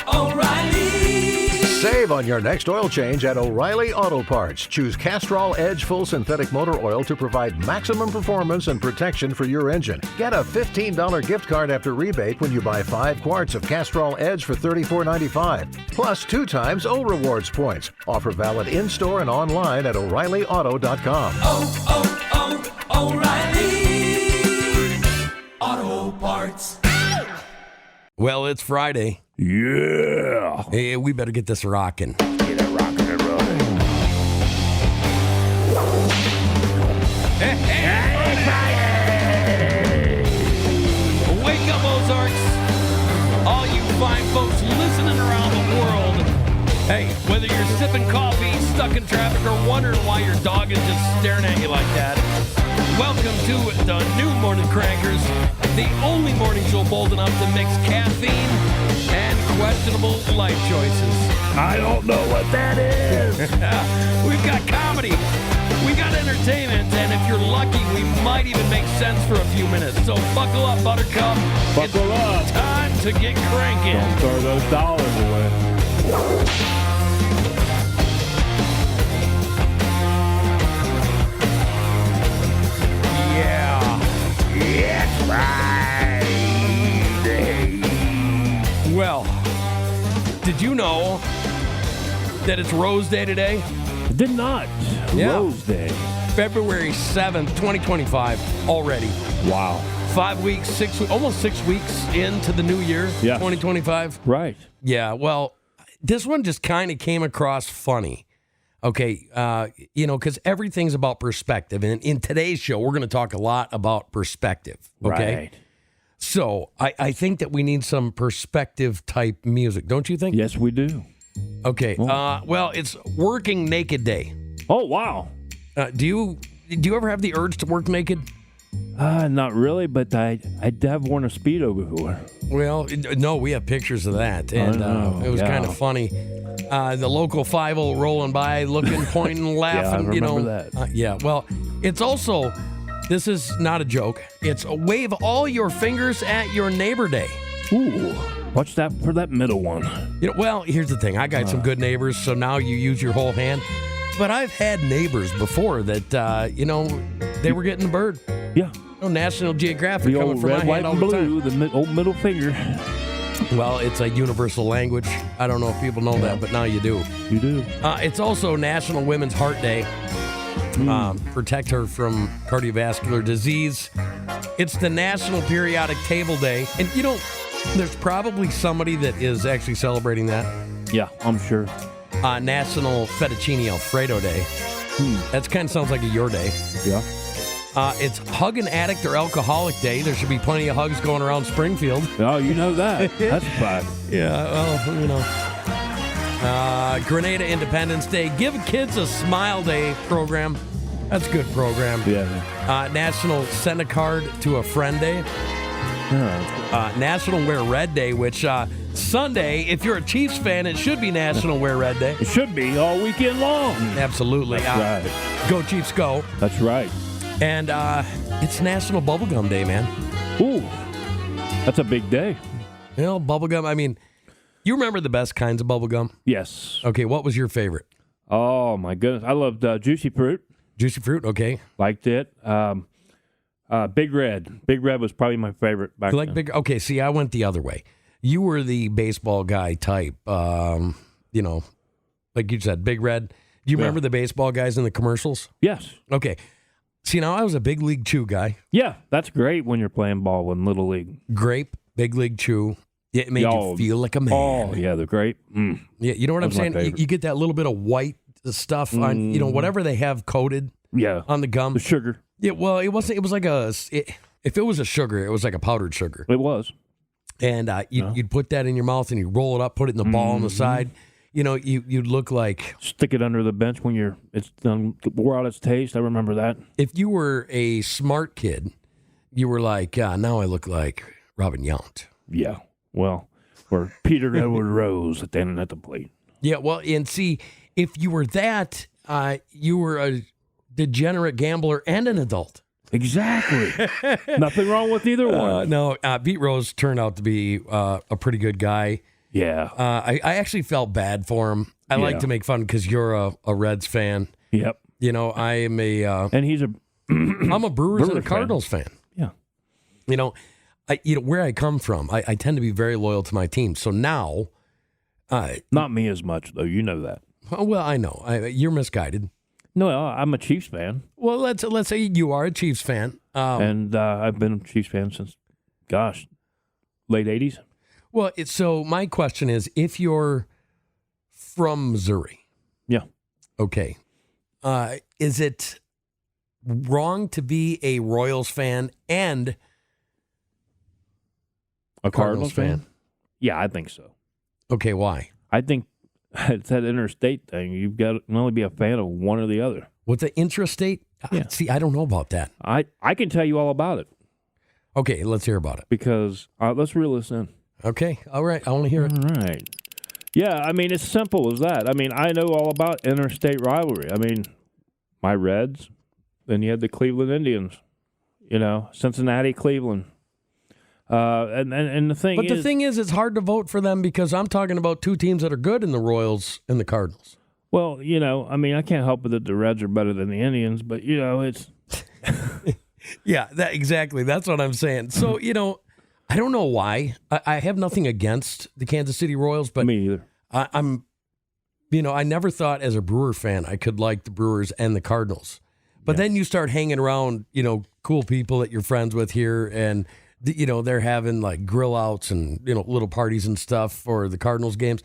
O'Reilly. Save on your next oil change at O'Reilly Auto Parts. Choose Castrol Edge Full Synthetic Motor Oil to provide maximum performance and protection for your engine. Get a $15 gift card after rebate when you buy 5 quarts of Castrol Edge for $34.95. Plus 2 times O Rewards points. Offer valid in-store and online at O'ReillyAuto.com. O'Reilly Auto Parts. Well, it's Friday. Yeah. Hey, we better get this rocking. Get it rocking and rolling. Wake up, Ozarks. All you fine folks listening around the world. Hey, whether you're sipping coffee, stuck in traffic, or wondering why your dog is just staring at you like that, welcome to the new Morning Crankers, the only morning show bold enough to mix caffeine and questionable life choices. I don't know what that is. We've got comedy, we got entertainment, and if you're lucky, we might even make sense for a few minutes. So buckle up, Buttercup. Buckle up. Time to get cranking. Don't throw those dollars away. It's Friday. Well, did you know that it's Rose Day today? I did not. Yeah. Rose Day. February 7th, 2025 already. Wow. 5 weeks, 6 weeks, almost 6 weeks into the new year, Yeah. 2025. Right. Yeah, well, this one just kind of came across funny. Okay, because everything's about perspective. And in today's show, we're going to talk a lot about perspective. Okay. Right. So I think that we need some perspective type music, don't you think? Yes, we do. Okay. Well, it's Working Naked Day. Oh, wow. Do you ever have the urge to work naked? Not really, but I have worn a Speedo before. Well, no, we have pictures of that, and it was kind of funny. The local 5-0 rolling by, looking, pointing, laughing. I remember that. Yeah, well, it's also, this is not a joke. It's a wave all your fingers at your neighbor day. Ooh, watch that for that middle one. Well, here's the thing. I got some good neighbors, so now you use your whole hand. But I've had neighbors before that, they were getting the bird. Yeah. National Geographic The coming old from red, my white, hand all and the blue, time. the old middle finger. Well, it's a universal language. I don't know if people know that, but now you do. You do. It's also National Women's Heart Day. Protect her from cardiovascular disease. It's the National Periodic Table Day. And, there's probably somebody that is actually celebrating that. Yeah, I'm sure. National Fettuccine Alfredo Day. That kind of sounds like a your day. Yeah. It's Hug an Addict or Alcoholic Day. There should be plenty of hugs going around Springfield. Oh, you know that. That's fine. Yeah, well, Grenada Independence Day. Give Kids a Smile Day program. That's a good program. Yeah. National Send a Card to a Friend Day. National Wear Red Day, which Sunday, if you're a Chiefs fan, it should be National Wear Red Day. It should be all weekend long. Absolutely. That's right. Go Chiefs, go. That's right. And it's National Bubblegum Day, man. Ooh, that's a big day. Bubblegum, I mean, you remember the best kinds of bubblegum? Yes. Okay, what was your favorite? Oh, my goodness. I loved Juicy Fruit. Juicy Fruit, okay. Liked it. Big Red. Big Red was probably my favorite back You like then. big? Okay, see, I went the other way. You were the baseball guy type, like you said, Big Red. Do you remember the baseball guys in the commercials? Yes. Okay. See, now I was a Big League Chew guy. Yeah, that's great when you're playing ball in Little League. Grape, Big League Chew. It made you feel like a man. Oh, yeah, the grape. Yeah, you know what I'm saying? You get that little bit of white stuff on, whatever they have coated on the gum. The sugar. Yeah, well, it wasn't. It was like if it was a sugar, it was like a powdered sugar. It was. And you'd put that in your mouth and you roll it up, put it in the ball on the side. You'd look like... Stick it under the bench when it's done, wore out its taste. I remember that. If you were a smart kid, you were like, now I look like Robin Yount. Yeah. Well, or Peter Edward Rose at the plate. Yeah, well, and see, if you were that, you were a degenerate gambler and an adult. Exactly. Nothing wrong with either one. No, Pete Rose turned out to be a pretty good guy. Yeah. I actually felt bad for him. I like to make fun because you're a Reds fan. Yep. You know, I am and he's a I'm a Brewers and a Cardinals fan. Yeah. You know, where I come from, I tend to be very loyal to my team. So now, not me as much though. You know that. Well, I know you're misguided. No, I'm a Chiefs fan. Well, let's say you are a Chiefs fan, and I've been a Chiefs fan since, late '80s. Well, so my question is, if you're from Missouri, yeah, okay, is it wrong to be a Royals fan and a Cardinals fan? Yeah, I think so. Okay, why? I think it's that interstate thing. You've got to only be a fan of one or the other. What's the intrastate? Yeah. See, I don't know about that. I can tell you all about it. Okay, let's hear about it. Because let's reel this in. Okay, all right. I want to hear it. All right. Yeah, I mean, it's simple as that. I mean, I know all about interstate rivalry. I mean, my Reds, then you had the Cleveland Indians, Cincinnati, Cleveland. And the thing the thing is, it's hard to vote for them because I'm talking about two teams that are good in the Royals and the Cardinals. Well, I mean, I can't help it that the Reds are better than the Indians, but, it's... Yeah, exactly. That's what I'm saying. So, I don't know why. I have nothing against the Kansas City Royals, but... Me either. I'm I never thought as a Brewer fan I could like the Brewers and the Cardinals. But then you start hanging around, cool people that you're friends with here, and... they're having like grill outs and, little parties and stuff for the Cardinals games.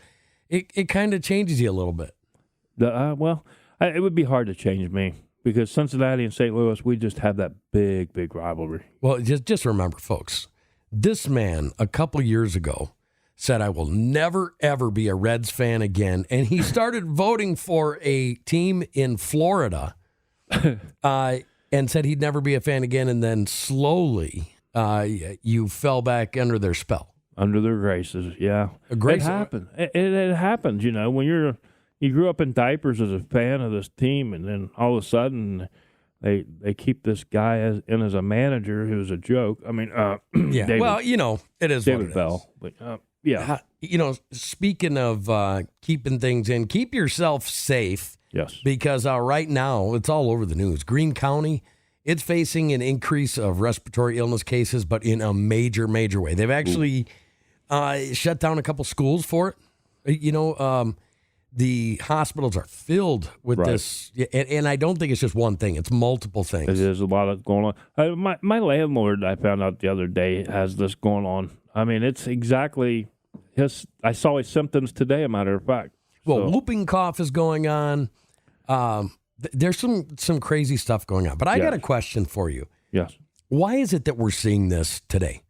It kind of changes you a little bit. It would be hard to change me because Cincinnati and St. Louis, we just have that big, big rivalry. Well, just remember, folks, this man a couple years ago said, I will never, ever be a Reds fan again. And he started voting for a team in Florida and said he'd never be a fan again. And then slowly... you fell back under their spell. Under their graces, yeah. Grace it happens. It happens, when you grew up in diapers as a fan of this team, and then all of a sudden they keep this guy as a manager who's a joke. I mean, yeah. David, well, it is David what it Bell. is. But, yeah. Speaking of keeping things in, keep yourself safe. Yes. Because right now, it's all over the news. Greene County, it's facing an increase of respiratory illness cases, but in a major, major way. They've actually shut down a couple schools for it. The hospitals are filled with this. And I don't think it's just one thing. It's multiple things. There's a lot of going on. My landlord, I found out the other day, has this going on. I mean, it's exactly I saw his symptoms today, a matter of fact. Well, whooping cough is going on. There's some crazy stuff going on. But I got a question for you. Yes. Why is it that we're seeing this today?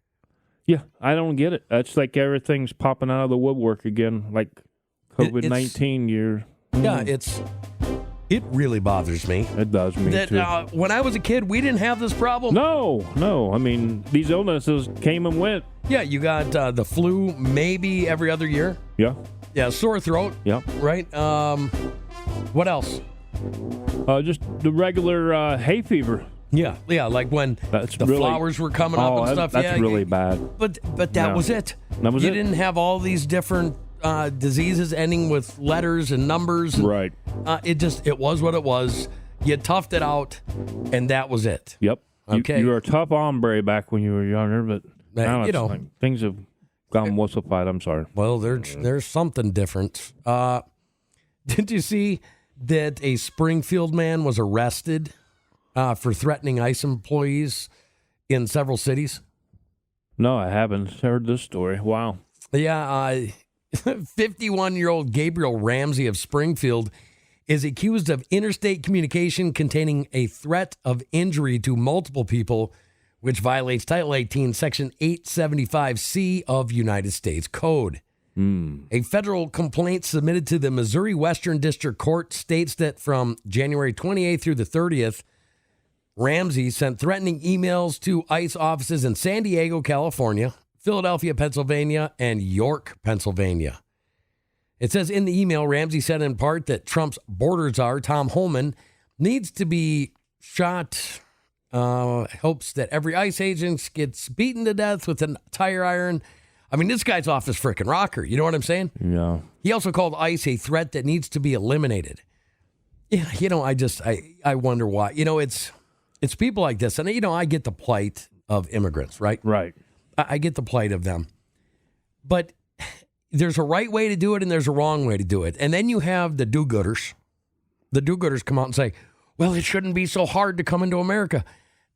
Yeah, I don't get it. It's like everything's popping out of the woodwork again, like COVID-19 year. Yeah, it really bothers me. It does me too. When I was a kid, we didn't have this problem. No. I mean, these illnesses came and went. Yeah, you got the flu maybe every other year. Yeah. Yeah, sore throat. Yeah. Right. What else? Just the regular hay fever. Yeah, like when flowers were coming up and stuff. That's really bad. But that was it. That was you didn't have all these different diseases ending with letters and numbers. Right. It was what it was. You toughed it out, and that was it. Yep. Okay. You were a tough hombre back when you were younger, but now it's like things have gone wussified. I'm sorry. Well, there's something different. Did you see that a Springfield man was arrested for threatening ICE employees in several cities? No, I haven't heard this story. Wow. Yeah, 51-year-old Gabriel Ramsey of Springfield is accused of interstate communication containing a threat of injury to multiple people, which violates Title 18, Section 875C of United States Code. A federal complaint submitted to the Missouri Western District Court states that from January 28th through the 30th, Ramsey sent threatening emails to ICE offices in San Diego, California, Philadelphia, Pennsylvania, and York, Pennsylvania. It says in the email, Ramsey said in part that Trump's border czar, Tom Homan, needs to be shot hopes that every ICE agent gets beaten to death with a tire iron. I mean, this guy's off his frickin' rocker. You know what I'm saying? Yeah. He also called ICE a threat that needs to be eliminated. Yeah, I wonder why. It's people like this. And, I get the plight of immigrants, right? Right. I get the plight of them. But there's a right way to do it and there's a wrong way to do it. And then you have the do-gooders. The do-gooders come out and say, well, it shouldn't be so hard to come into America.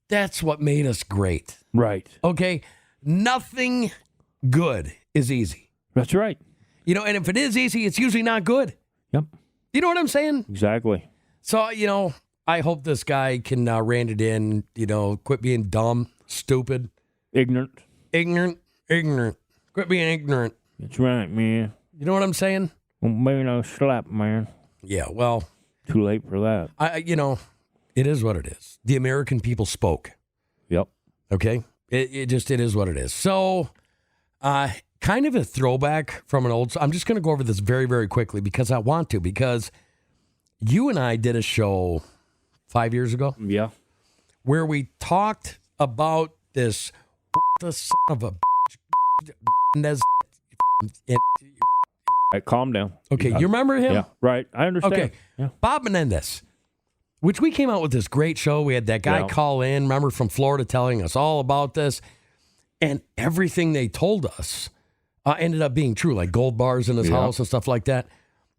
That's what made us great. Right. Okay? Nothing good is easy. That's right. And if it is easy, it's usually not good. Yep. You know what I'm saying? Exactly. So, I hope this guy can rein it in, quit being dumb, stupid. Ignorant. Ignorant. Quit being ignorant. That's right, man. You know what I'm saying? Well, maybe no slap, man. Yeah, well. Too late for that. It is what it is. The American people spoke. Yep. Okay? It is what it is. So, kind of a throwback from an old... I'm just going to go over this very, very quickly because I want to. Because you and I did a show 5 years ago. Yeah. Where we talked about this... The son of a... Right, calm down. Okay, you remember him? Yeah, right. I understand. Okay, yeah. Bob Menendez, which we came out with this great show. We had that guy call in, remember, from Florida telling us all about this. And everything they told us ended up being true, like gold bars in his house and stuff like that.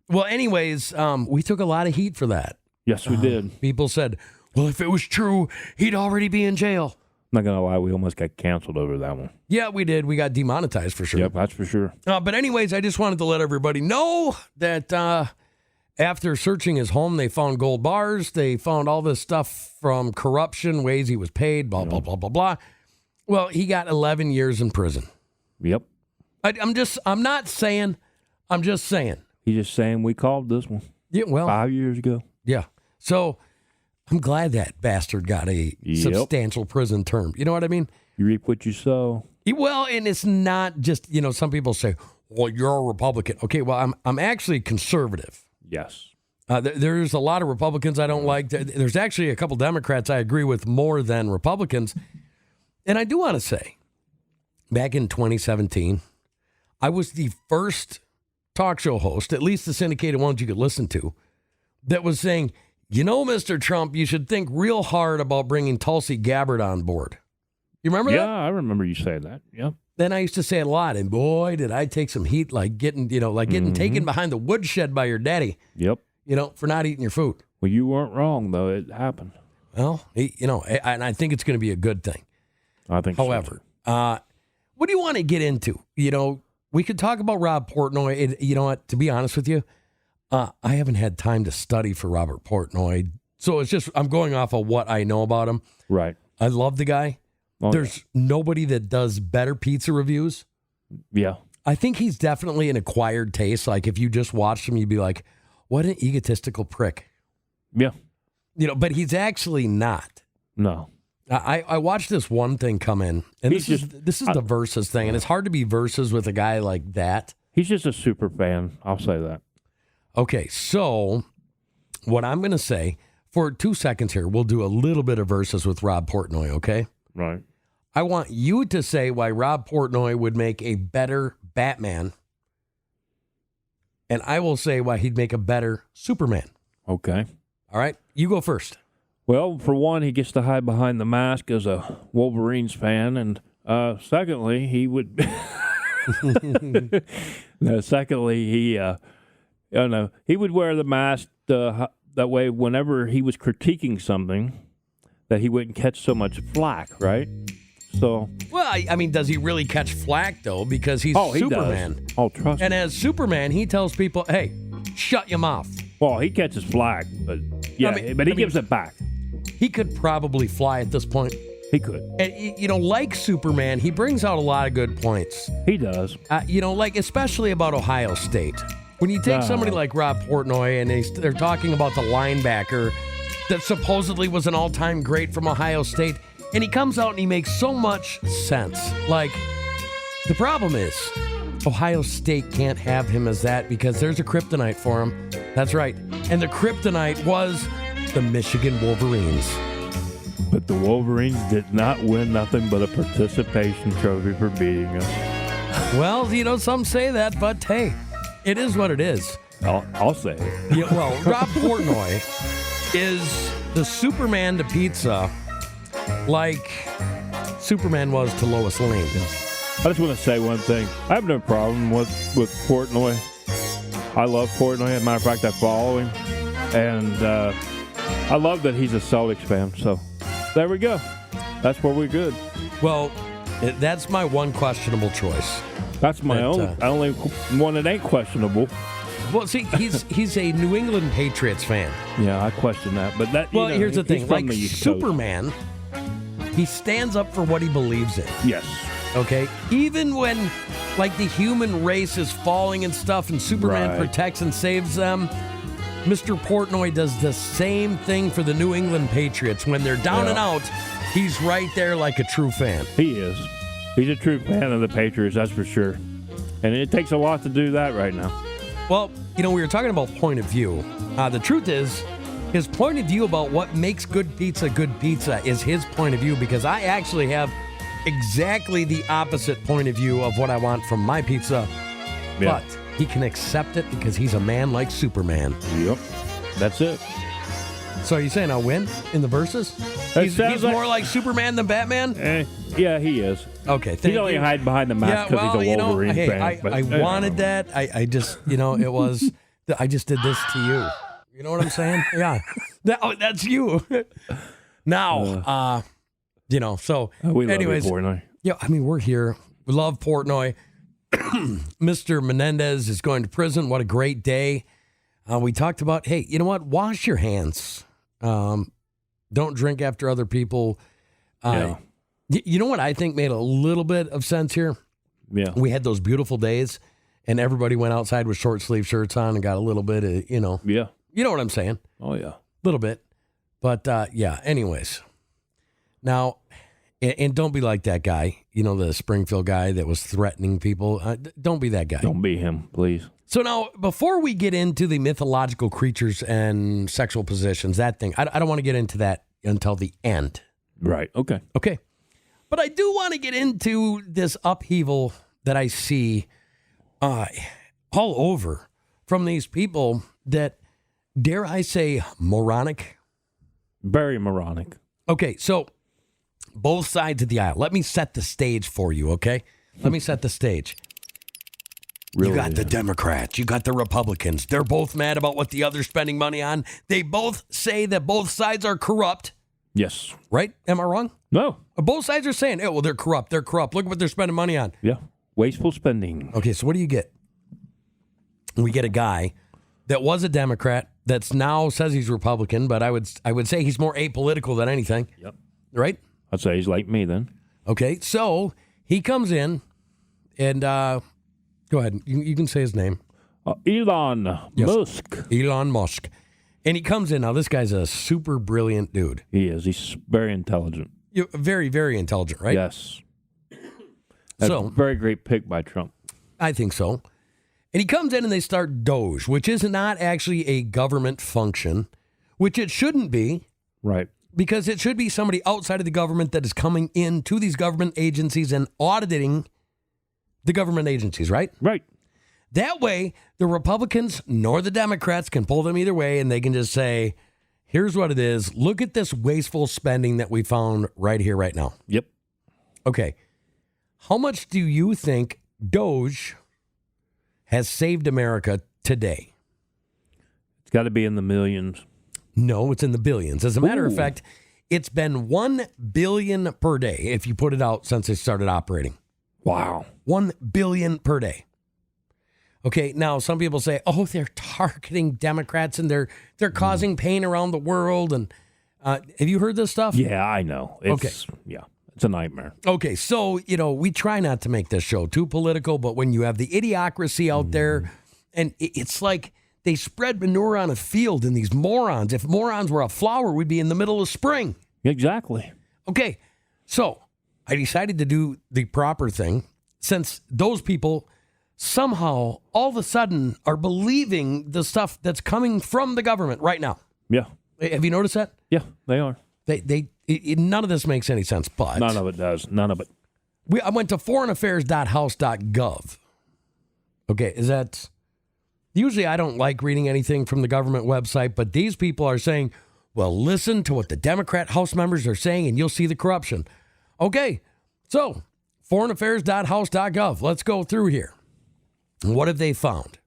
Well, anyways, we took a lot of heat for that. Yes, we did. People said, well, if it was true, he'd already be in jail. Not going to lie, we almost got canceled over that one. Yeah, we did. We got demonetized for sure. Yep, that's for sure. But anyways, I just wanted to let everybody know that after searching his home, they found gold bars. They found all this stuff from corruption, ways he was paid, blah, blah, blah, blah, blah. Well, he got 11 years in prison. Yep. I'm just saying. He's just saying we called this one. Yeah, well. 5 years ago. Yeah. So I'm glad that bastard got a substantial prison term. You know what I mean? You reap what you sow. Well, and it's not just, some people say, well, you're a Republican. Okay, well, I'm actually conservative. Yes. There's a lot of Republicans I don't like. There's actually a couple Democrats I agree with more than Republicans. And I do want to say, back in 2017, I was the first talk show host, at least the syndicated ones you could listen to, that was saying, Mr. Trump, you should think real hard about bringing Tulsi Gabbard on board. You remember that? Yeah, I remember you saying that. Yep. Then I used to say it a lot, and boy, did I take some heat, like getting taken behind the woodshed by your daddy. Yep. For not eating your food. Well, you weren't wrong, though. It happened. Well, and I think it's going to be a good thing. I think However, so. What do you want to get into? We could talk about Rob Portnoy. You know what? To be honest with you, I haven't had time to study for Robert Portnoy. So it's just, I'm going off of what I know about him. Right. I love the guy. Oh, There's nobody that does better pizza reviews. Yeah. I think he's definitely an acquired taste. Like if you just watched him, you'd be like, what an egotistical prick. Yeah. But he's actually not. No. I watched this one thing come in, and this is the Versus thing, and it's hard to be Versus with a guy like that. He's just a super fan. I'll say that. Okay, so what I'm going to say, for 2 seconds here, we'll do a little bit of Versus with Rob Portnoy, okay? Right. I want you to say why Rob Portnoy would make a better Batman, and I will say why he'd make a better Superman. Okay. All right? You go first. Well, for one, he gets to hide behind the mask as a Wolverines fan, and secondly, he would. Secondly, he would wear the mask that way whenever he was critiquing something, that he wouldn't catch so much flack, right? So. Well, I mean, does he really catch flack though? Because he's Superman. He does. Oh, trust me. And as Superman, he tells people, "Hey, shut your mouth." Well, he catches flack, but he gives it back. He could probably fly at this point. He could. And, like Superman, he brings out a lot of good points. He does. Especially about Ohio State. When you take somebody like Rob Portnoy and they're talking about the linebacker that supposedly was an all-time great from Ohio State, and he comes out and he makes so much sense. Like, the problem is, Ohio State can't have him as that because there's a kryptonite for him. That's right. And the kryptonite was the Michigan Wolverines. But the Wolverines did not win nothing but a participation trophy for beating us. Well, some say that, but hey, it is what it is. I'll say it. Yeah, well, Rob Portnoy is the Superman to pizza like Superman was to Lois Lane. I just want to say one thing. I have no problem with Portnoy. I love Portnoy. As a matter of fact, I follow him. And I love that he's a Celtics fan. So there we go. That's where we're good. Well, that's my one questionable choice. That's my only one that ain't questionable. Well, see, he's a New England Patriots fan. Yeah, I question that. But that. Well, here's the thing. Like the Superman, he stands up for what he believes in. Yes. Okay? Even when, like, the human race is falling and stuff and Superman protects and saves them, Mr. Portnoy does the same thing for the New England Patriots. When they're down and out, he's right there like a true fan. He is. He's a true fan of the Patriots, that's for sure. And it takes a lot to do that right now. Well, we were talking about point of view. The truth is, his point of view about what makes good pizza is his point of view, because I actually have exactly the opposite point of view of what I want from my pizza. Yeah. But he can accept it because he's a man like Superman. Yep. That's it. So are you saying I'll win in the versus? He's more like Superman than Batman? Yeah, he is. Okay, he's only hiding behind the mask because he's a Wolverine fan. I wanted that. I just, it was, I just did this to you. You know what I'm saying? Yeah. That's you. Now, so we anyways, love you, Portnoy. Yeah, we're here. We love Portnoy. Mr. Menendez is going to prison. What a great day. We talked about, hey, you know what? Wash your hands. Don't drink after other people. You know what I think made a little bit of sense here? Yeah. We had those beautiful days, and everybody went outside with short sleeve shirts on and got a little bit of, Yeah. You know what I'm saying? Oh, yeah. A little bit. But, anyways. Now, and don't be like that guy, the Springfield guy that was threatening people. Don't be that guy. Don't be him, please. So now, before we get into the mythological creatures and sexual positions, that thing, I don't want to get into that until the end. Right. Okay. Okay. But I do want to get into this upheaval that I see all over from these people that, dare I say, moronic? Very moronic. Okay, so both sides of the aisle. Let me set the stage for you, okay? Let me set the stage. Really? You got the Democrats. You got the Republicans. They're both mad about what the other's spending money on. They both say that both sides are corrupt. Yes. Right? Am I wrong? No. Both sides are saying, well, they're corrupt. They're corrupt. Look what they're spending money on. Yeah. Wasteful spending. Okay, so what do you get? We get a guy that was a Democrat that's now says he's Republican, but I would say he's more apolitical than anything. Yep. Right? I'd say he's like me then. Okay, so he comes in and go ahead. You can say his name. Elon Musk. Elon Musk. And he comes in. Now, this guy's a super brilliant dude. He is. He's very intelligent. Very, very intelligent, right? Yes. That's a very great pick by Trump. I think so. And he comes in and they start DOGE, which is not actually a government function, which it shouldn't be. Right. Because it should be somebody outside of the government that is coming into these government agencies and auditing the government agencies, right? Right. That way, the Republicans nor the Democrats can pull them either way, and they can just say, here's what it is. Look at this wasteful spending that we found right here, right now. Yep. Okay. How much do you think DOGE has saved America today? It's got to be in the millions. No, it's in the billions. As a matter of fact, it's been $1 billion per day if you put it out since they started operating. Wow. $1 billion per day. Okay, now some people say, oh, they're targeting Democrats and they're causing pain around the world. And have you heard this stuff? Yeah, I know. Yeah, it's a nightmare. Okay, so, we try not to make this show too political, but when you have the idiocracy out there, and it's like they spread manure on a field and these morons. If morons were a flower, we'd be in the middle of spring. Exactly. Okay, so I decided to do the proper thing since those people somehow all of a sudden are believing the stuff that's coming from the government right now. Yeah. Have you noticed that? Yeah, they are. None of this makes any sense, but None of it does. None of it. I went to foreignaffairs.house.gov. Okay, is that... Usually I don't like reading anything from the government website, but these people are saying, well, listen to what the Democrat House members are saying and you'll see the corruption. Okay, so foreignaffairs.house.gov. Let's go through here. What have they found?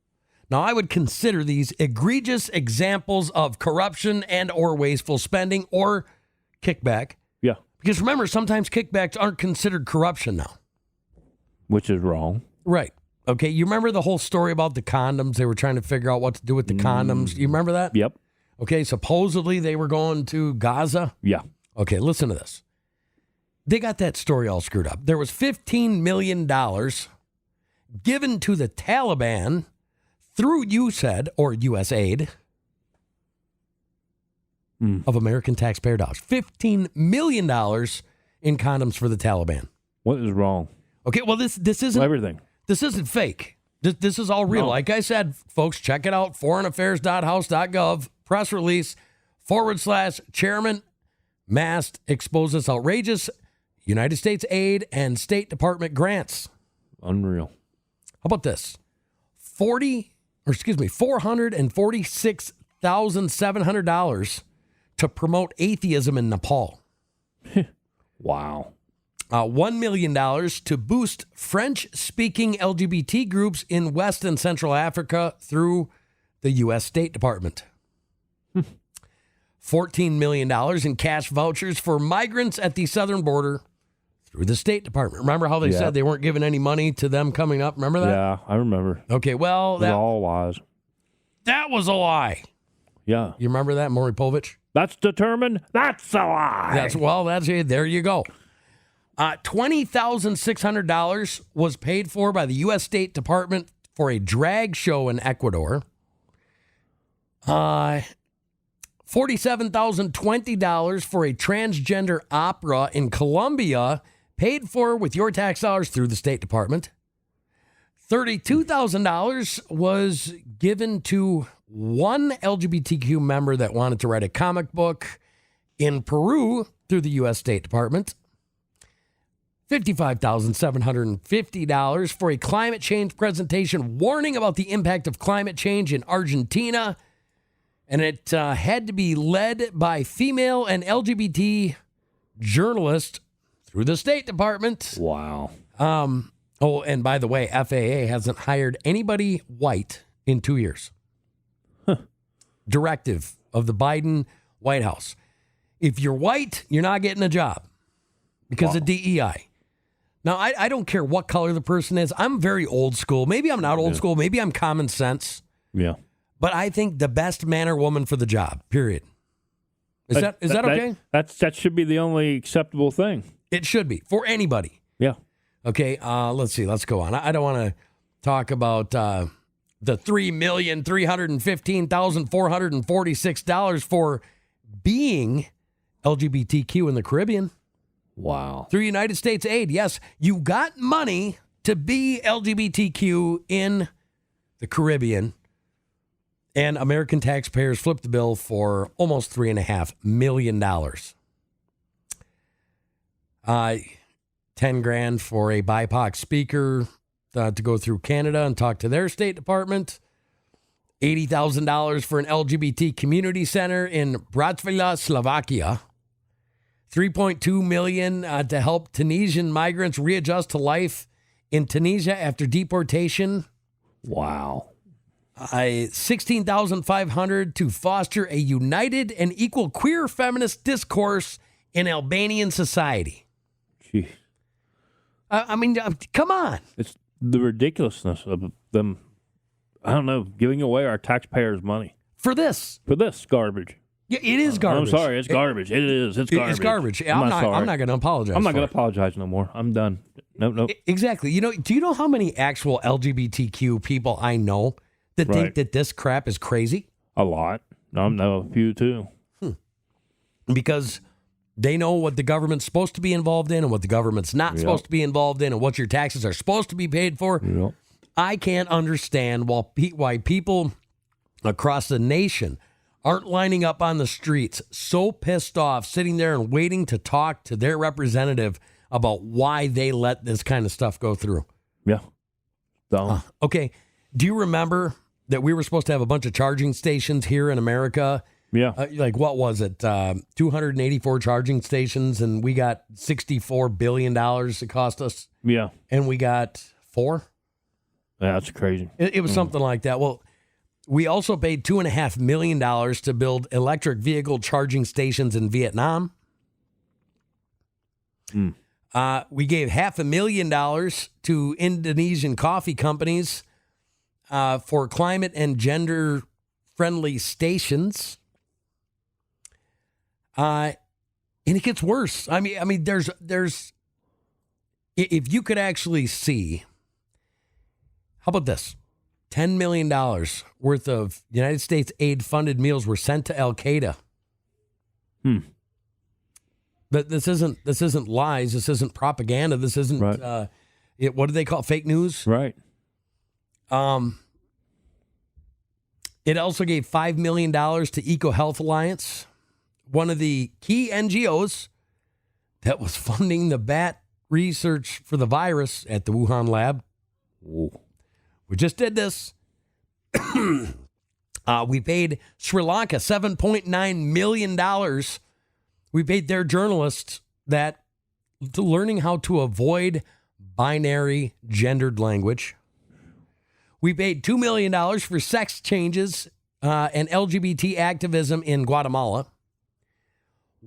Now, I would consider these egregious examples of corruption and or wasteful spending or kickback. Yeah. Because remember, sometimes kickbacks aren't considered corruption now. Which is wrong. Right. Okay, you remember the whole story about the condoms? They were trying to figure out what to do with the condoms. You remember that? Yep. Okay, supposedly they were going to Gaza. Yeah. Okay, listen to this. They got that story all screwed up. There was $15 million given to the Taliban through USAID or USAID of American taxpayer dollars. $15 million in condoms for the Taliban. What is wrong? Okay, well, this isn't... Everything. This isn't fake. This is all real. No. Like I said, folks, check it out. Foreignaffairs.house.gov. Press release /Chairman Mast exposes outrageous United States aid and State Department grants. Unreal. How about this? $446,700 to promote atheism in Nepal. Wow. $1 million to boost French-speaking LGBT groups in West and Central Africa through the U.S. State Department. $14 million in cash vouchers for migrants at the southern border through the State Department. Remember how they said they weren't giving any money to them coming up? Remember that? Yeah, I remember. Okay, well, It was all lies. that was a lie. Yeah. You remember that, Maury Povich? That's determined. That's a lie. That's it. There you go. $20,600 was paid for by the U.S. State Department for a drag show in Ecuador. $47,020 for a transgender opera in Colombia, paid for with your tax dollars through the State Department. $32,000 was given to one LGBTQ member that wanted to write a comic book in Peru through the U.S. State Department. $55,750 for a climate change presentation warning about the impact of climate change in Argentina. And it had to be led by female and LGBT journalists through the State Department. Wow. Oh, and by the way, FAA hasn't hired anybody white in 2 years. Directive of the Biden White House. If you're white, you're not getting a job because of DEI. Now, I don't care what color the person is. I'm very old school. Maybe I'm not old school. Maybe I'm common sense. Yeah. But I think the best man or woman for the job, period. Is that okay? That should be the only acceptable thing. It should be for anybody. Yeah. Okay, let's see. Let's go on. I don't want to talk about the $3,315,446 for being LGBTQ in the Caribbean. Wow. Through United States aid. Yes, you got money to be LGBTQ in the Caribbean. And American taxpayers flipped the bill for almost $3.5 million. $10,000 for a BIPOC speaker to go through Canada and talk to their State Department. $80,000 for an LGBT community center in Bratislava, Slovakia. $3.2 million to help Tunisian migrants readjust to life in Tunisia after deportation. Wow. $16,500 to foster a united and equal queer feminist discourse in Albanian society. Jeez. I mean, come on. It's the ridiculousness of them, I don't know, giving away our taxpayers' money. For this garbage. Yeah, it is garbage. I'm sorry, it's garbage. It is. It's garbage. It's garbage. I'm not going to apologize. I'm not going to apologize no more. I'm done. Nope. Exactly. Do you know how many actual LGBTQ people I know that think that this crap is crazy? A lot. I know a few too. Because they know what the government's supposed to be involved in and what the government's not supposed to be involved in and what your taxes are supposed to be paid for. Yep. I can't understand why people across the nation aren't lining up on the streets, so pissed off, sitting there and waiting to talk to their representative about why they let this kind of stuff go through. Yeah. So, Okay. Do you remember that we were supposed to have a bunch of charging stations here in America? yeah. Like, what was it? 284 charging stations, and we got $64 billion it cost us, Yeah. and we got 4? That's crazy. It was something like that. Well, we also paid $2.5 million to build electric vehicle charging stations in Vietnam. We gave $500,000 to Indonesian coffee companies for climate and gender-friendly stations. And it gets worse. I mean, there's if you could actually see, how about this? $10 million worth of United States aid-funded meals were sent to Al-Qaeda. But this isn't lies. This isn't propaganda. This isn't Right. What do they call it? Fake news? Right. It also gave $5 million to EcoHealth Alliance, one of the key NGOs that was funding the bat research for the virus at the Wuhan lab. Whoa. We just did this. We paid Sri Lanka $7.9 million. We paid their journalists that to learning how to avoid binary gendered language. We paid $2 million for sex changes and LGBT activism in Guatemala.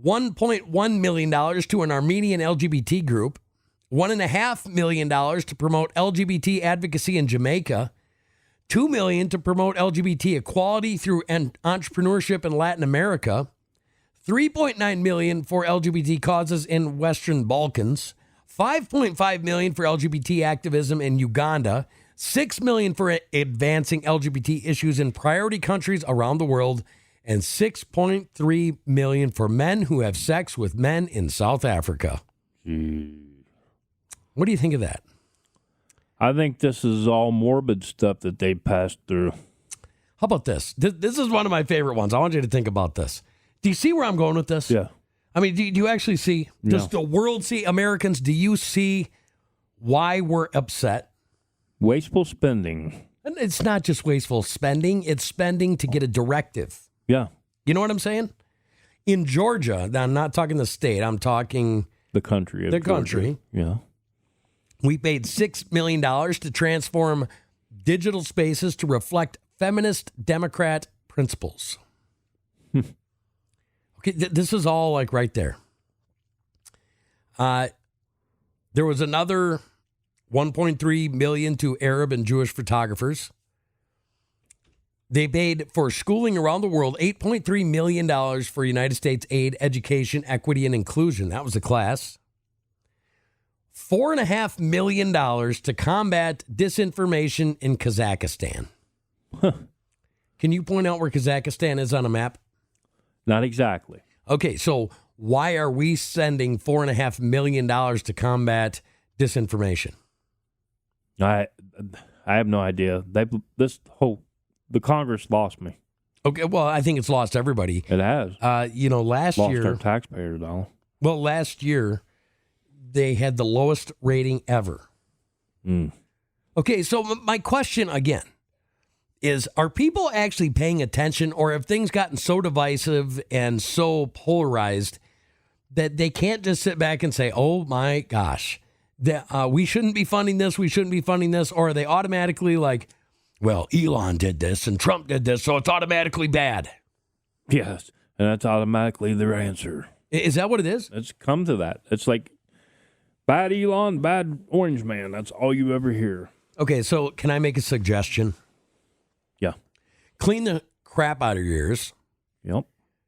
$1.1 million to an Armenian LGBT group. $1.5 million to promote LGBT advocacy in Jamaica. $2 million to promote LGBT equality through entrepreneurship in Latin America. $3.9 million for LGBT causes in Western Balkans. $5.5 million for LGBT activism in Uganda. $6 million for advancing LGBT issues in priority countries around the world. And $6.3 million for men who have sex with men in South Africa. What do you think of that? I think this is all morbid stuff that they passed through. How about this? This is one of my favorite ones. I want you to think about this. Do you see where I'm going with this? Yeah. I mean, do you actually see? Does the world see? Americans, do you see why we're upset? Wasteful spending. And it's not just wasteful spending. It's spending to get a directive. Yeah. You know what I'm saying? In Georgia, now I'm not talking the state. I'm talking The country. Of the Georgia. country. Yeah. We paid $6 million to transform digital spaces to reflect feminist Democrat principles. Okay, this is all like right there. There was another $1.3 million to Arab and Jewish photographers. They paid for schooling around the world, $8.3 million for United States aid, education, equity, and inclusion. That was a class. $4.5 million to combat disinformation in Kazakhstan. Can you point out where Kazakhstan is on a map? Not exactly. Okay, so why are we sending $4.5 million to combat disinformation? I have no idea. The Congress lost me. Okay, well, I think it's lost everybody. It has. Last Lost year, our taxpayer dollar. well, last year they had the lowest rating ever. Okay, so my question again is, are people actually paying attention, or have things gotten so divisive and so polarized that they can't just sit back and say, oh my gosh, we shouldn't be funding this, we shouldn't be funding this, or are they automatically like, well, Elon did this and Trump did this, so it's automatically bad? Yes, and that's automatically their answer. Is that what it is? It's come to that. It's like bad Elon, bad Orange Man. That's all you ever hear. Okay, so can I make a suggestion? Yeah. Clean the crap out of your ears. Yep.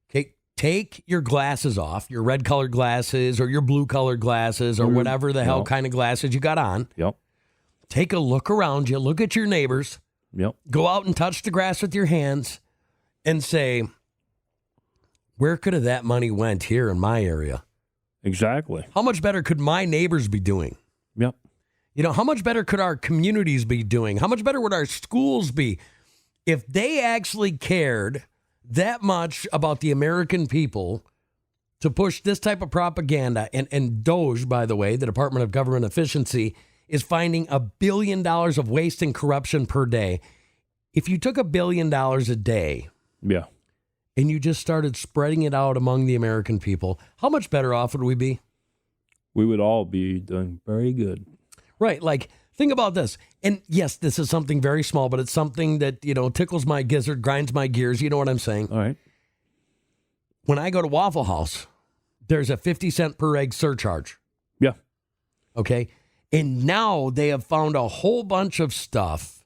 Okay, take your glasses off, your red colored glasses or your blue colored glasses or whatever the hell kind of glasses you got on. Yep. Take a look around you, look at your neighbors, Yep. go out and touch the grass with your hands and say, where could have that money went here in my area? Exactly. How much better could my neighbors be doing? Yep. You know, how much better could our communities be doing? How much better would our schools be if they actually cared that much about the American people to push this type of propaganda. And DOGE, by the way, the Department of Government Efficiency, is finding $1 billion of waste and corruption per day. If you took $1 billion a day, Yeah. and you just started spreading it out among the American people, how much better off would we be? We would all be doing very good. Right. Like, think about this. And yes, this is something very small, but it's something that, tickles my gizzard, grinds my gears. You know what I'm saying? All right. When I go to Waffle House, there's a 50-cent per egg surcharge. Yeah. Okay. And now they have found a whole bunch of stuff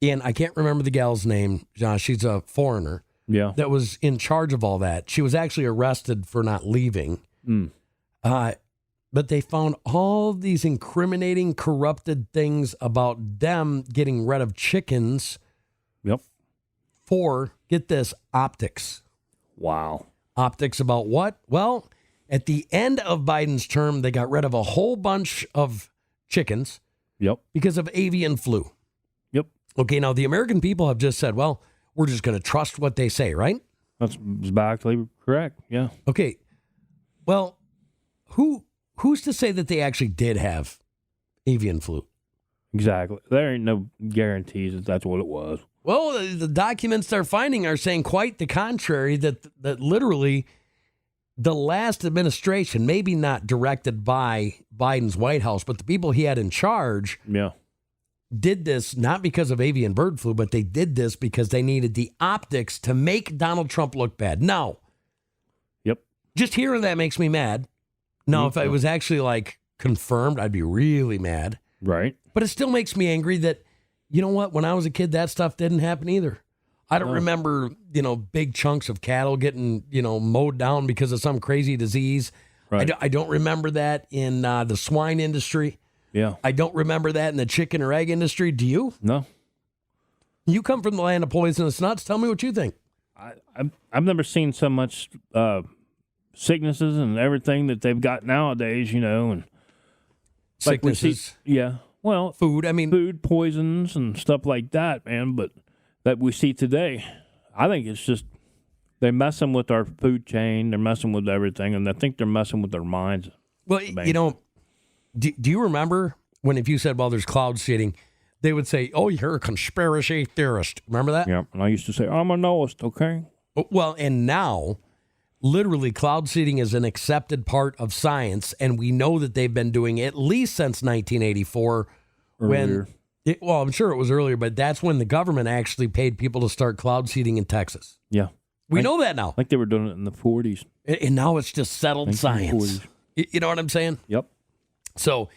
in, I can't remember the gal's name. She's a foreigner. Yeah. That was in charge of all that. She was actually arrested for not leaving. But they found all these incriminating, corrupted things about them getting rid of chickens. Yep. For, get this, optics. Wow. Optics about what? Well, at the end of Biden's term, they got rid of a whole bunch of chickens. Yep. Because of avian flu. Yep. Okay, now the American people have just said, well, we're just going to trust what they say, right? That's exactly correct. Yeah. Okay. Well, who's to say that they actually did have avian flu? Exactly. There ain't no guarantees that that's what it was. Well, the documents they're finding are saying quite the contrary, that literally the last administration, maybe not directed by Biden's White House, but the people he had in charge did this not because of avian bird flu, but they did this because they needed the optics to make Donald Trump look bad. Now, just hearing that makes me mad. Now, if it was actually like confirmed, I'd be really mad. Right. But it still makes me angry that, you know what, when I was a kid, that stuff didn't happen either. I don't remember, big chunks of cattle getting, mowed down because of some crazy disease. Right. I don't remember that in the swine industry. Yeah. I don't remember that in the chicken or egg industry. Do you? No. You come from the land of poisonous nuts. Tell me what you think. I've never seen so much sicknesses and everything that they've got nowadays, and sicknesses. Well, food. Food poisons and stuff like that, man. But that we see today, I think it's just they're messing with our food chain. They're messing with everything, and I think they're messing with their minds. Well, do you remember when if you said, well, there's cloud seeding, they would say, oh, you're a conspiracy theorist. Remember that? Yeah, and I used to say, I'm a knowist, okay? Well, and now, literally, cloud seeding is an accepted part of science, and we know that they've been doing it at least since 1984. Earlier. I'm sure it was earlier, but that's when the government actually paid people to start cloud seeding in Texas. Yeah. We know that now. Like they were doing it in the 40s. And now it's just settled science. You know what I'm saying? Yep. So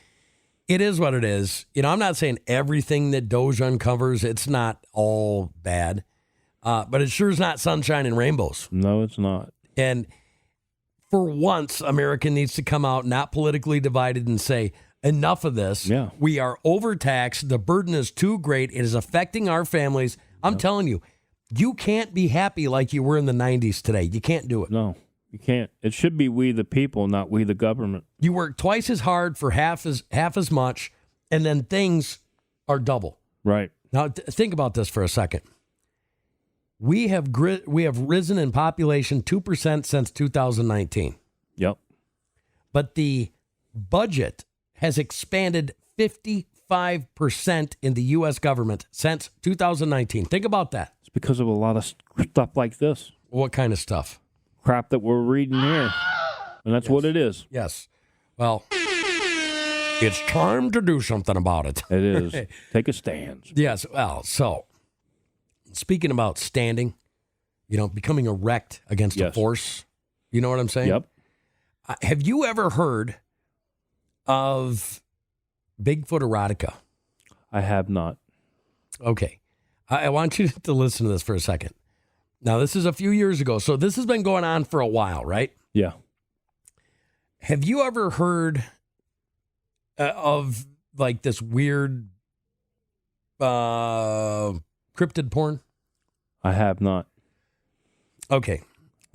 it is what it is. I'm not saying everything that DOGE uncovers, it's not all bad. But it sure is not sunshine and rainbows. No, it's not. And for once, America needs to come out, not politically divided, and say, enough of this. Yeah. We are overtaxed. The burden is too great. It is affecting our families. I'm telling you, you can't be happy like you were in the 90s today. You can't do it. No, you can't. It should be we the people, not we the government. You work twice as hard for half as much, and then things are double. Right. Now, think about this for a second. We have risen in population 2% since 2019. Yep. But the budget has expanded 55% in the U.S. government since 2019. Think about that. It's because of a lot of stuff like this. What kind of stuff? Crap that we're reading here. And that's what it is. Yes. Well, it's time to do something about it. It is. Take a stand. Yes. Well, so speaking about standing, becoming erect against a force, you know what I'm saying? Yep. Have you ever heard of Bigfoot Erotica? I have not. Okay. I want you to listen to this for a second. Now, this is a few years ago, so this has been going on for a while, right? Yeah. Have you ever heard of like this weird cryptid porn? I have not. Okay.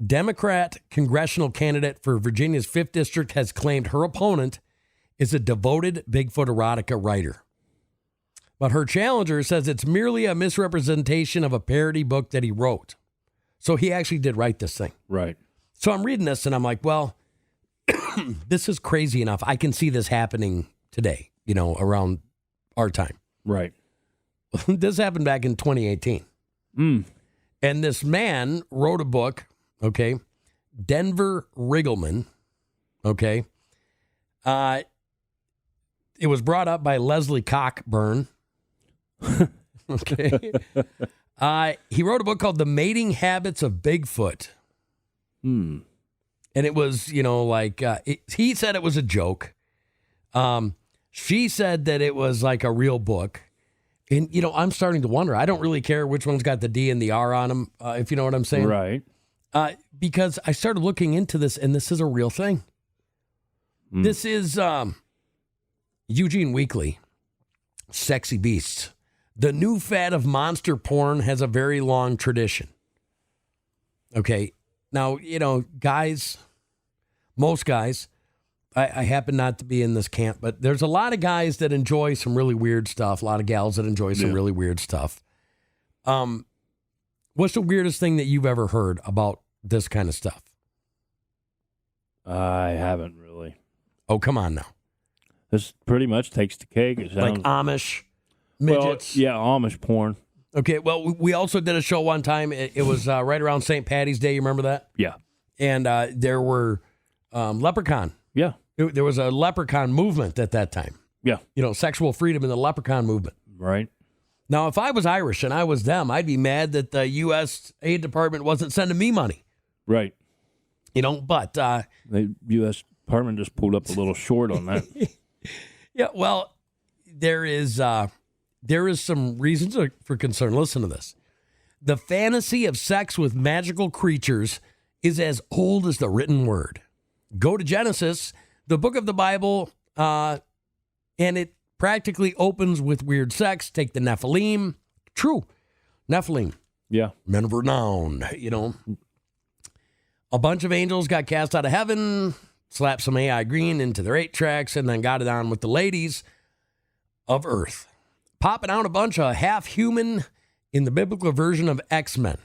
Democrat congressional candidate for Virginia's 5th District has claimed her opponent is a devoted Bigfoot Erotica writer. But her challenger says it's merely a misrepresentation of a parody book that he wrote. So he actually did write this thing. Right. So I'm reading this and I'm like, well, this is crazy enough. I can see this happening today, around our time. Right. This happened back in 2018. And this man wrote a book, okay, Denver Riggleman, okay. It was brought up by Leslie Cockburn. Okay. He wrote a book called The Mating Habits of Bigfoot. And it was, he said it was a joke. She said that it was like a real book. And, I'm starting to wonder. I don't really care which one's got the D and the R on them, if you know what I'm saying. Right. Because I started looking into this, and this is a real thing. This is Eugene Weekly, Sexy Beasts. The new fad of monster porn has a very long tradition. Okay. Now, guys, most guys, I happen not to be in this camp, but there's a lot of guys that enjoy some really weird stuff. A lot of gals that enjoy some really weird stuff. What's the weirdest thing that you've ever heard about this kind of stuff? I haven't really. Oh, come on now. This pretty much takes the cake. It sounds, Like Amish midgets? Well, yeah, Amish porn. Okay, well, we also did a show one time. It was right around St. Patty's Day. You remember that? Yeah. And there were leprechaun. Yeah. There was a leprechaun movement at that time. Yeah. Sexual freedom in the leprechaun movement. Right. Now, if I was Irish and I was them, I'd be mad that the U.S. Aid Department wasn't sending me money. Right. But... the U.S. Department just pulled up a little short on that. Yeah, well, there is some reasons for concern. Listen to this. The fantasy of sex with magical creatures is as old as the written word. Go to Genesis, the book of the Bible, and it practically opens with weird sex. Take the Nephilim. True. Nephilim. Yeah. Men of renown, A bunch of angels got cast out of heaven, slapped some AI green into their 8 tracks, and then got it on with the ladies of Earth. Popping out a bunch of half-human in the biblical version of X-Men.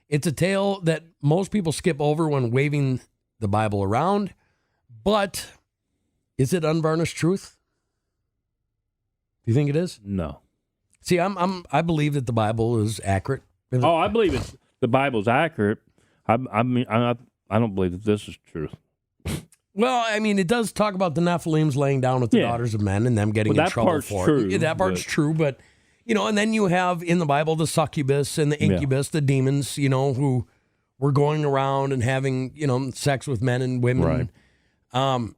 It's a tale that most people skip over when waving the Bible around, but is it unvarnished truth? Do you think it is? No. See, I believe that the Bible is accurate. Oh, I believe the Bible's accurate. I don't believe that this is true. Well, I mean, it does talk about the Nephilims laying down with the daughters of men and them getting in trouble for it. Yeah, that part's true, but and then you have in the Bible the succubus and the incubus, the demons, who were going around and having, sex with men and women. Right.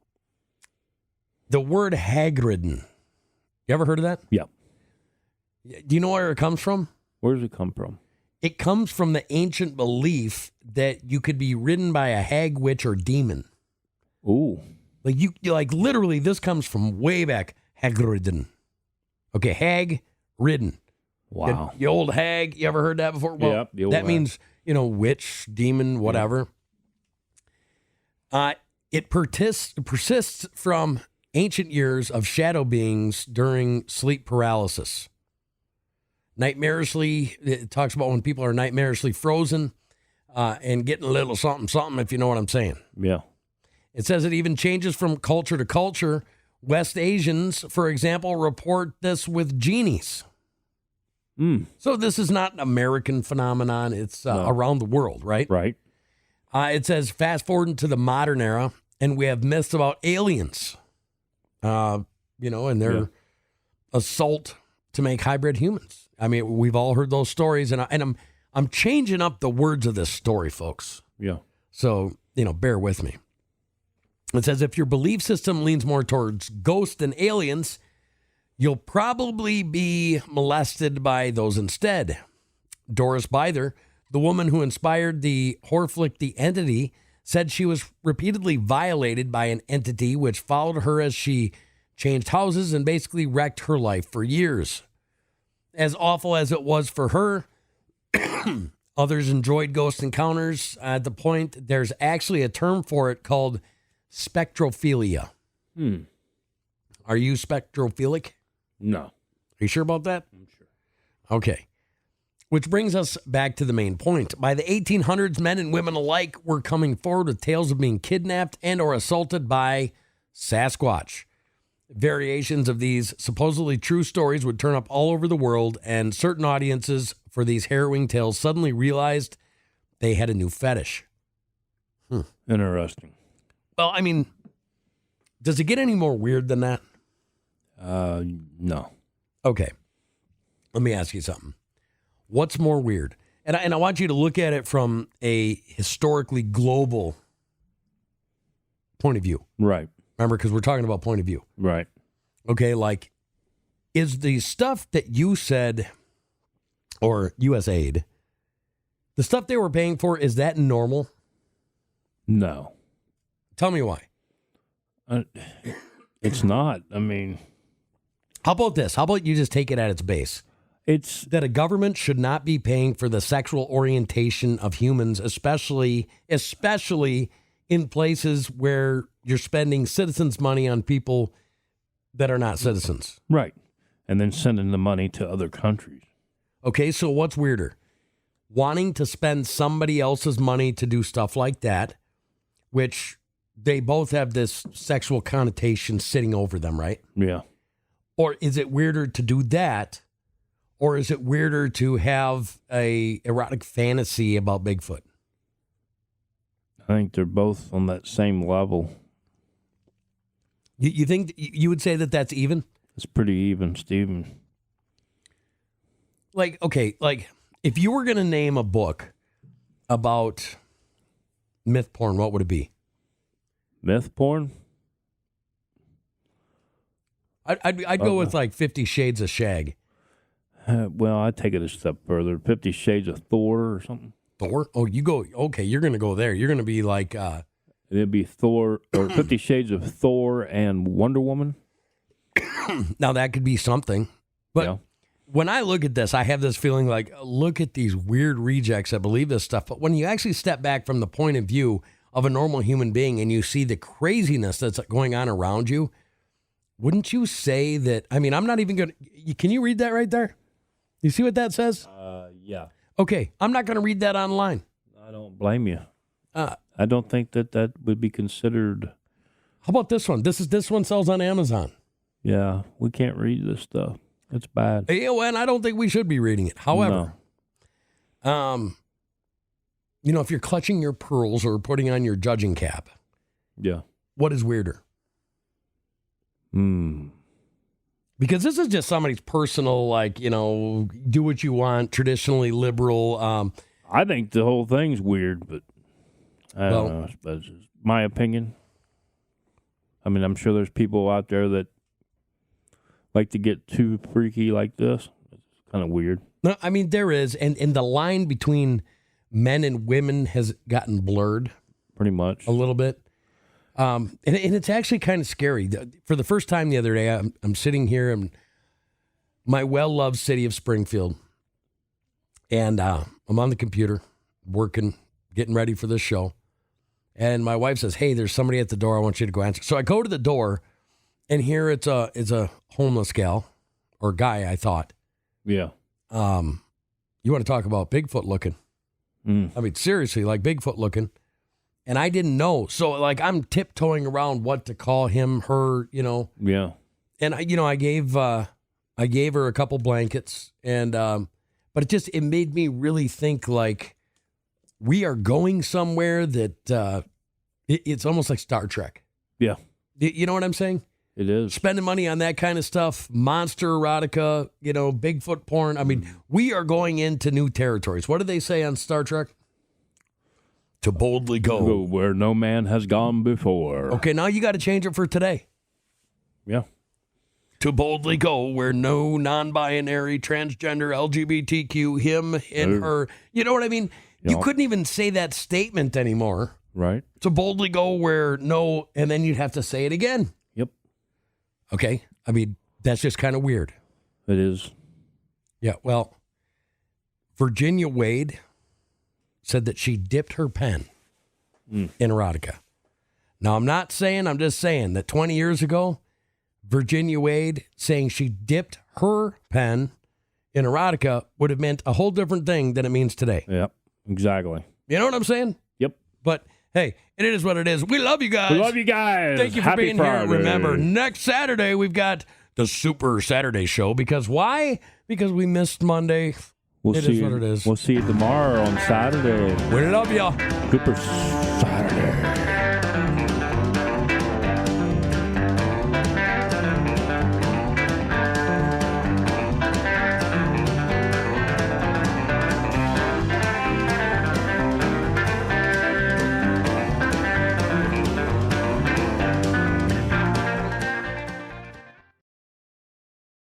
The word hag-ridden. You ever heard of that? Yeah. Do you know where it comes from? Where does it come from? It comes from the ancient belief that you could be ridden by a hag, witch, or demon. Ooh. Like you literally, this comes from way back. Hag-ridden. Okay, hag-ridden. Wow. The old hag, you ever heard that before? Well, yeah, the old that hag. means, witch, demon, whatever. It persists from ancient years of shadow beings during sleep paralysis. Nightmarishly, it talks about when people are nightmarishly frozen and getting a little something, if you know what I'm saying. Yeah. It says it even changes from culture to culture. West Asians, for example, report this with genies. So this is not an American phenomenon. It's around the world, right? Right. It says fast forward into the modern era, and we have myths about aliens, and their assault to make hybrid humans. I mean, we've all heard those stories, and I'm changing up the words of this story, folks. Yeah. So, bear with me. It says if your belief system leans more towards ghosts than aliens, you'll probably be molested by those instead. Doris Bither, the woman who inspired the horror flick The Entity, said she was repeatedly violated by an entity which followed her as she changed houses and basically wrecked her life for years. As awful as it was for her, others enjoyed ghost encounters at the point there's actually a term for it called spectrophilia. Are you spectrophilic? No. Are you sure about that? I'm sure. Okay. Which brings us back to the main point. By the 1800s, men and women alike were coming forward with tales of being kidnapped and or assaulted by Sasquatch. Variations of these supposedly true stories would turn up all over the world, and certain audiences for these harrowing tales suddenly realized they had a new fetish. Interesting. Well, I mean, does it get any more weird than that? No. Okay. Let me ask you something. What's more weird? And I want you to look at it from a historically global point of view. Right. Remember, because we're talking about point of view. Right. Okay, like, is the stuff that you said, or USAID, the stuff they were paying for, is that normal? No. Tell me why. It's not. I mean, how about this? How about you just take it at its base? it's That a government should not be paying for the sexual orientation of humans, especially in places where you're spending citizens' money on people that are not citizens. right. And then sending the money to other countries. Okay, so what's weirder? Wanting to spend somebody else's money to do stuff like that, which they both have this sexual connotation sitting over them, right? Yeah. Or is it weirder to do that? Or is it weirder to have a erotic fantasy about Bigfoot? I think they're both on that same level. You think you would say that that's even? It's pretty even, Stephen. Like, okay, like if you were going to name a book about myth porn, what would it be? Myth porn? I'd go with like 50 Shades of Shag. Well, I'd take it a step further. 50 Shades of Thor or something. Thor? Oh, you go, okay, you're going to go there. You're going to be like... It'd be Thor, or 50 Shades of Thor and Wonder Woman. now, that could be something. But Yeah. when I look at this, I have this feeling like, look at these weird rejects that believe this stuff. But when you actually step back from the point of view of a normal human being and you see the craziness that's going on around you, wouldn't you say that... I mean, I'm not even going to... Can you read that right there? You see what that says? Yeah. Okay, I'm not going to read that online. I don't blame you. How I don't think that would be considered. about this one? This one sells on Amazon. Yeah, we can't read this stuff. It's bad. And I don't think we should be reading it. However, if you're clutching your pearls or putting on your judging cap, Yeah. what is weirder? Because this is just somebody's personal, do what you want, traditionally liberal. I think the whole thing's weird, but I don't know. That's just my opinion. I mean, I'm sure there's people out there that like to get too freaky like this. It's kind of weird. No, I mean, there is. And the line between men and women has gotten blurred Pretty much. a little bit. And it's actually kind of scary. For the first time the other day, I'm sitting here in my well-loved city of Springfield, and I'm on the computer working, getting ready for this show. And my wife says, "Hey, there's somebody at the door. I want you to go answer." So I go to the door, and here it's a homeless gal or guy, I thought. Yeah. You want to talk about Bigfoot looking? I mean, seriously, like Bigfoot looking. And I didn't know. So, like, I'm tiptoeing around what to call him, her, Yeah. And, I gave her a couple blankets. And, but it made me really think, like, we are going somewhere that it's almost like Star Trek. Yeah. You know what I'm saying? It is. Spending money on that kind of stuff, monster erotica, Bigfoot porn. I mean, we are going into new territories. What do they say on Star Trek? To boldly Go where no man has gone before. Okay, now you got to change it for today. Yeah. To boldly go where no non-binary, transgender, LGBTQ, him and her. You know what I mean? You couldn't even say that statement anymore. Right. To boldly go where no, and then you'd have to say it again. Yep. Okay. I mean, that's just kind of weird. It is. Yeah. Well, Virginia Wade said that she dipped her pen in erotica. Now, I'm just saying that 20 years ago, Virginia Wade saying she dipped her pen in erotica would have meant a whole different thing than it means today. Yep, exactly. You know what I'm saying? Yep. But hey, it is what it is. We love you guys. We love you guys. Thank you for Happy being Friday. here. Remember, next Saturday we've got the Super Saturday Show. Because why? Because we missed Monday. It is what it is. We'll see you tomorrow on Saturday. We love y'all. Super Saturday.